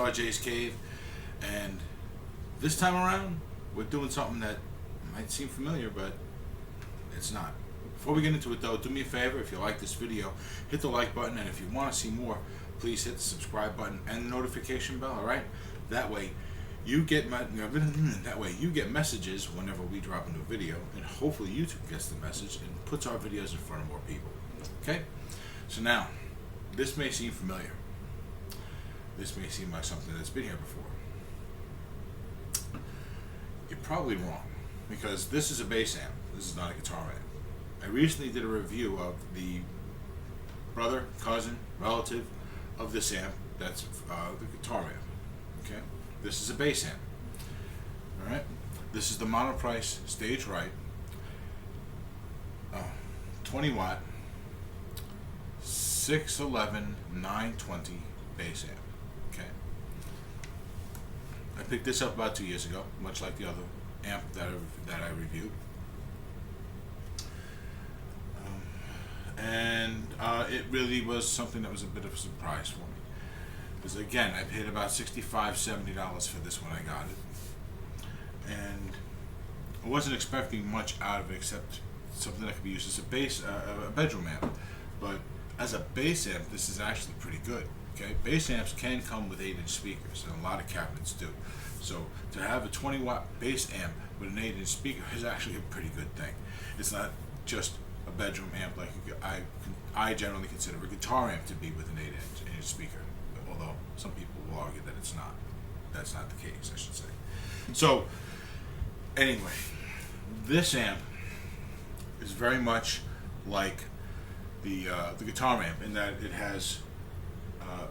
RJ's Cave, and this time around we're doing something that might seem familiar, but it's not. Before we get into it though, do me a favor, if you like this video, hit the like button, and if you want to see more, please hit the subscribe button and the notification bell, alright? That way you get messages whenever we drop a new video, and hopefully YouTube gets the message and puts our videos in front of more people. Okay? So now, this may seem familiar. This may seem like something that's been here before. You're probably wrong, because this is a bass amp. This is not a guitar amp. I recently did a review of the brother, cousin, relative of this amp. That's the guitar amp. Okay? This is a bass amp. Alright? This is the Monoprice Stage Right 20 watt 611 920 bass amp. Okay? I picked this up about 2 years ago, much like the other amp that I reviewed. It really was something that was a bit of a surprise for me. Because again, I paid about $65, $70 for this when I got it. And I wasn't expecting much out of it except something that could be used as a bedroom amp. But as a bass amp, this is actually pretty good. Okay, bass amps can come with 8-inch speakers, and a lot of cabinets do. So to have a 20 watt bass amp with an 8-inch speaker is actually a pretty good thing. It's not just a bedroom amp like I generally consider a guitar amp to be with an 8-inch speaker. Although some people will argue that it's not. That's not the case, I should say. So anyway, this amp is very much like the guitar amp in that it has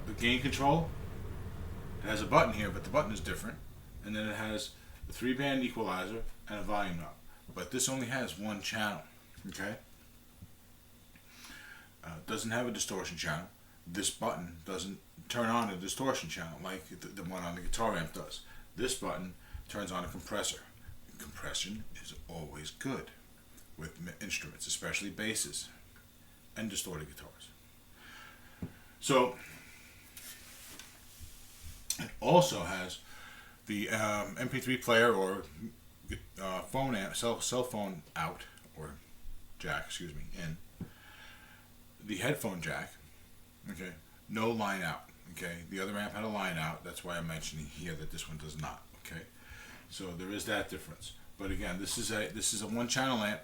the gain control. It has a button here, but the button is different, and then it has a 3-band equalizer and a volume knob. But this only has one channel. Okay. Doesn't have a distortion channel. This button doesn't turn on a distortion channel like the one on the guitar amp does. This button turns on a compressor. Compression is always good with instruments, especially basses and distorted guitars. So it also has the MP3 player or phone amp, cell phone out, or jack, excuse me, in. The headphone jack, okay, no line out, okay. The other amp had a line out. That's why I'm mentioning here that this one does not, okay. So there is that difference. But again, this is a one-channel amp,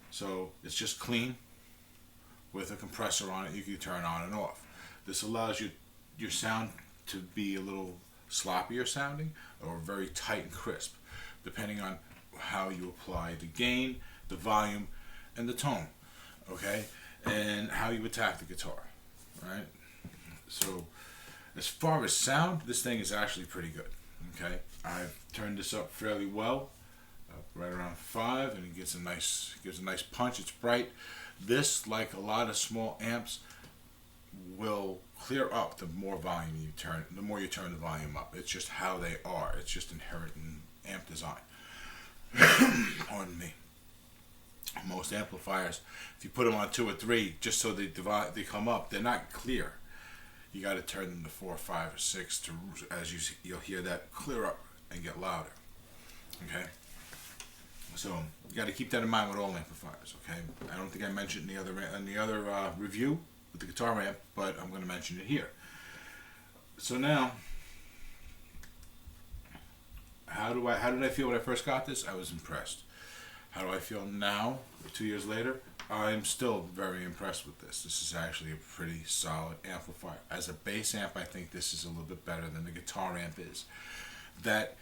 so it's just clean with a compressor on it. You can turn on and off. This allows your sound to be a little sloppier sounding or very tight and crisp, depending on how you apply the gain, the volume, and the tone, okay, and how you attack the guitar, right? So as far as sound, this thing is actually pretty good, okay. I've turned this up fairly well, right around 5, and it gives a nice punch. It's bright. This, like a lot of small amps, will clear up the more volume you turn, the more you turn the volume up. It's just how they are. It's just inherent in amp design. Pardon me. Most amplifiers, if you put them on 2 or 3, just so they come up, they're not clear. You got to turn them to 4, 5, or 6 to, as you'll hear that clear up and get louder. Okay. So you got to keep that in mind with all amplifiers. Okay. I don't think I mentioned in the other review with the guitar amp, but I'm going to mention it here. So now, how did I feel when I first got this? I was impressed. How do I feel now, 2 years later? I'm still very impressed with this. This is actually a pretty solid amplifier. As a bass amp, I think this is a little bit better than the guitar amp is. That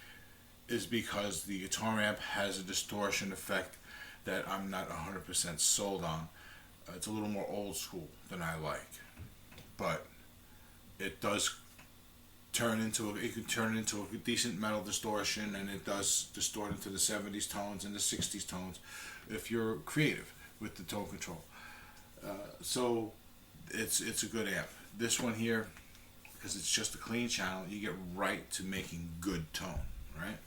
is because the guitar amp has a distortion effect that I'm not 100% sold on. It's a little more old school than I like. But it does it can turn into a decent metal distortion, and it does distort into the 70s tones and the 60s tones if you're creative with the tone control. So it's a good amp. This one here, because it's just a clean channel, you get right to making good tone, right?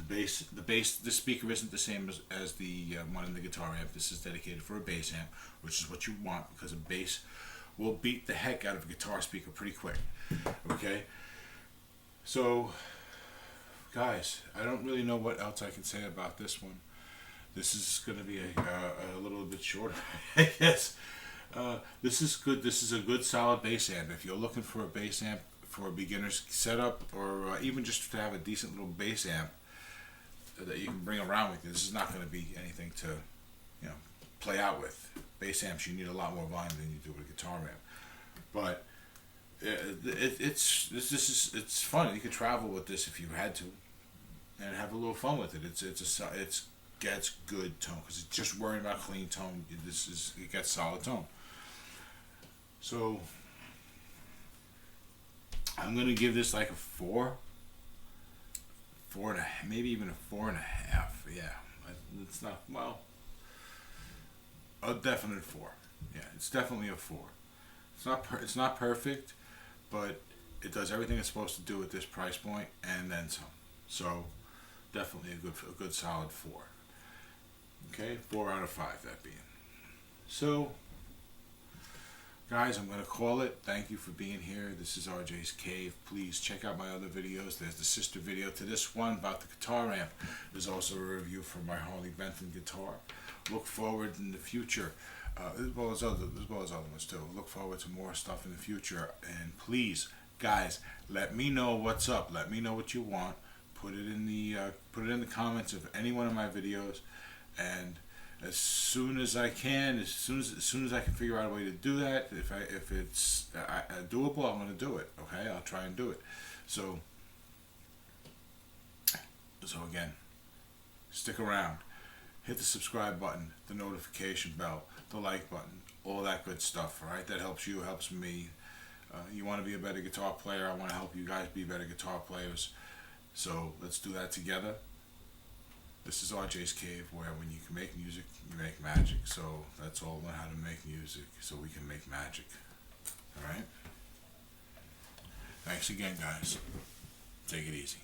The speaker isn't the same as the one in the guitar amp. This is dedicated for a bass amp, which is what you want, because a bass will beat the heck out of a guitar speaker pretty quick. Okay? So, guys, I don't really know what else I can say about this one. This is going to be a little bit shorter, I guess. This is good. This is a good solid bass amp. If you're looking for a bass amp for a beginner's setup, or even just to have a decent little bass amp that you can bring around with you, this is not going to be anything to, you know, play out with. Bass amps, you need a lot more volume than you do with a guitar amp. But it's fun. You could travel with this if you had to, and have a little fun with it. It gets good tone, because it's just worrying about clean tone. It gets solid tone. So I'm gonna give this like a 4, 4.5, maybe even a 4.5. Yeah, it's not, well, a definite 4. Yeah, it's definitely a 4. It's not perfect, but it does everything it's supposed to do at this price point and then some. So definitely a good solid 4. Okay, 4 out of 5 that being. So, guys, I'm going to call it. Thank you for being here. This is RJ's Cave. Please check out my other videos. There's the sister video to this one about the guitar amp. There's also a review for my Harley Benton guitar. Look forward in the future, as well as other ones too. Look forward to more stuff in the future. And please, guys, let me know what's up. Let me know what you want. Put it in the comments of any one of my videos. And as soon as I can, as soon as I can figure out a way to do that, if it's doable, I'm going to do it. Okay, I'll try and do it. So again, stick around, hit the subscribe button, the notification bell, the like button, all that good stuff. All right, that helps you, helps me. You want to be a better guitar player. I want to help you guys be better guitar players. So let's do that together. This is RJ's Cave, where when you can make music, you make magic. So let's all learn how to make music so we can make magic. Alright? Thanks again, guys. Take it easy.